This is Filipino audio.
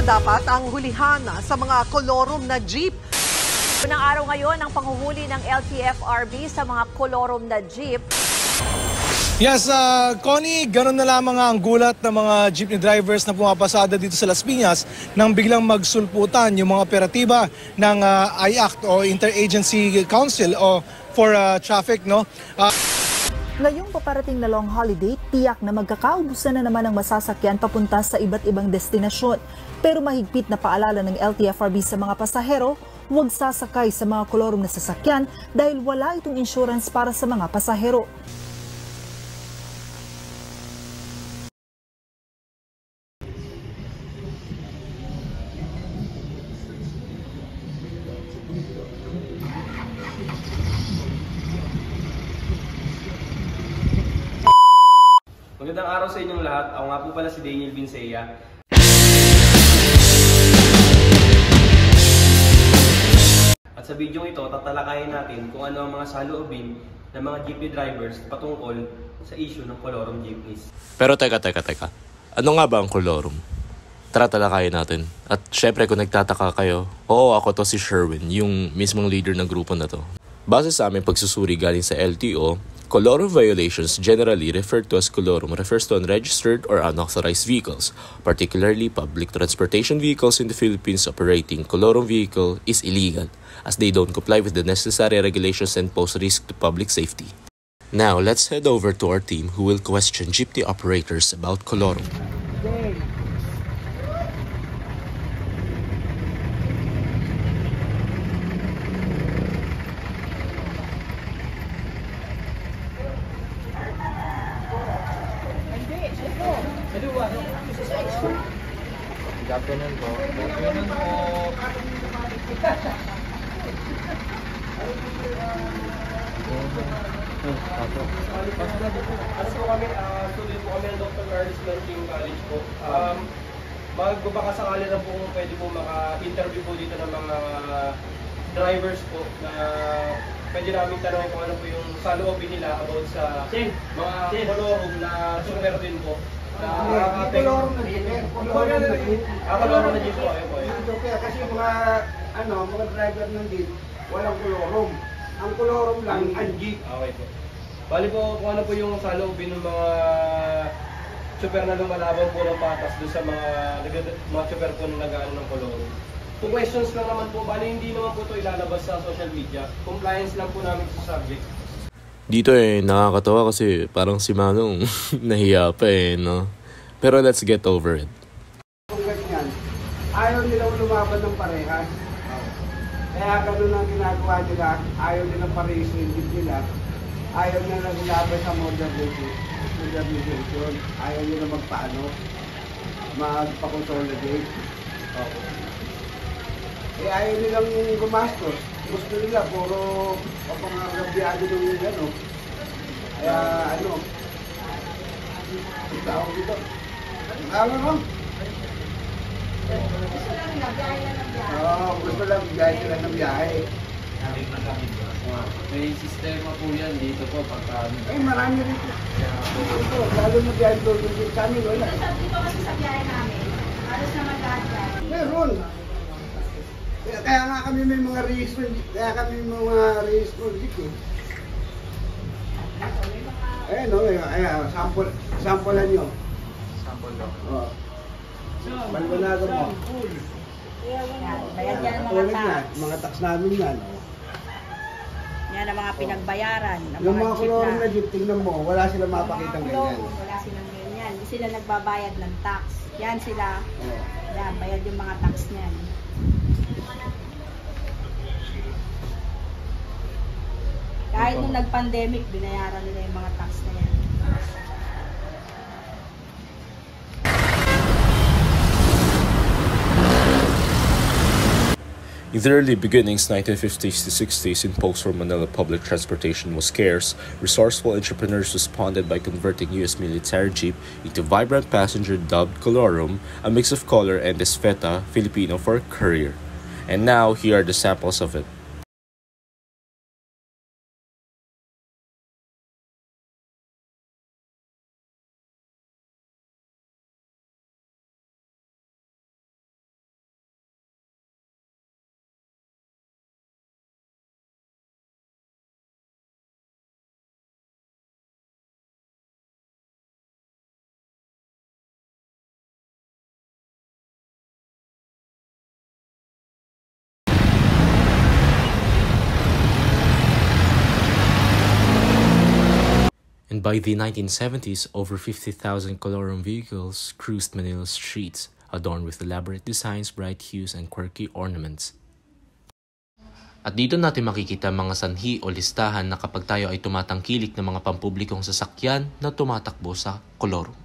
dapat ang hulihan sa mga kolorom na jeep? Unang araw ngayon ang panghuhuli ng LTFRB sa mga kolorom na jeep. Yes, Connie, ganun na lamang ang gulat ng mga jeepney drivers na pumapasada dito sa Las Piñas nang biglang magsulputan yung mga operatiba ng IACT o Interagency Council o for Traffic, no? Ngayong paparating na long holiday, tiyak na magkakaubusan na naman ang masasakyan papunta sa iba't ibang destinasyon. Pero mahigpit na paalala ng LTFRB sa mga pasahero, huwag sasakay sa mga kolorom na sasakyan dahil wala itong insurance para sa mga pasahero. Magandang araw sa inyong lahat. Ako nga po pala si Daniel Vincea. At sa video ito, tatalakayin natin kung ano ang mga saloobin ng mga jeepney drivers patungkol sa issue ng kolorom jeepneys. Pero teka. Ano nga ba ang kolorom? Tara talakayin natin. At syempre kung nagtataka kayo, oo, ako to si Sherwin, yung mismong leader ng grupo na to. Base sa aming pagsusuri galing sa LTO, kolorom violations, generally referred to as kolorom, refers to unregistered or unauthorized vehicles. Particularly, public transportation vehicles in the Philippines operating kolorom vehicle is illegal, as they don't comply with the necessary regulations and pose risk to public safety. Now, let's head over to our team who will question jeepney operators about kolorom. Ganun po. Ganun po. Ano po kami, tuloy po kami ng Dr. Carlos Lanting College po. Magbabaka sakali na po kung pwede po maka-interview po dito ng mga drivers po na pwede namin tanongin kung ano po yung saloobin nila about sa mga kolorom na super din po. Kolorom na jeep. Kolorom na jeep po. Kasi mga driver ng jeep, walang kolorom. Ang kolorom lang ang jeep. Okay po. Bali po kung ano po yung saloobin ng mga super na lumalaban po ng patas doon sa mga super po na nag-ano ng kolorom. Kung questions lang naman po, bali hindi naman po ito ilalabas sa social media. Compliance lang po namin sa subject. Dito nakakatawa kasi parang si Manong nahiya pa no? Pero let's get over it. Kung ganyan, ayaw nilang lumaban ng parehas. Kaya ganun ang ginagawa nila, ayaw nilang parehas yung jeep nila. Ayaw nilang lumaban sa modernization. Ayaw nila magpa-consolidate. Ayaw nilang gumastos. Gusto nila, puro pangangabiyado ng gano'n. Kaya tao dito. Gusto lang biyahe sila ng biyahe. May sistema po yan dito po pagka... Marami rito. Lalo na biyahe doon sa amin, wala. Dito kasi sa biyahe namin, halos naman lahat yan. Meron. Kaya nga kami may mga register jeep eh. Ayan, sampulan nyo. Sample daw. Oo. Malbanagan mo. Bayad yan ang mga tax. Mga tax namin yan. Yan ang mga pinagbayaran. Yung mga kolorom na jeep, tingnan mo, wala silang mapakitang ganyan. Wala silang ganyan. Hindi sila nagbabayad ng tax. Yan sila. Yan, bayad yung mga tax niyan. Kahit nung nag-pandemic, binayaran nila yung mga tax na yan. In the early beginnings, 1950s to 60s, in post-war Manila, public transportation was scarce. Resourceful entrepreneurs responded by converting U.S. military jeep into vibrant passenger dubbed kolorom, a mix of color and esfeta, Filipino for courier. And now, here are the samples of it. And by the 1970s, over 50,000 colorum vehicles cruised Manila's streets, adorned with elaborate designs, bright hues, and quirky ornaments. At dito natin makikita mga sanhi o listahan na kapag tayo ay tumatangkilik ng mga pampublikong sasakyan na tumatakbo sa colorum.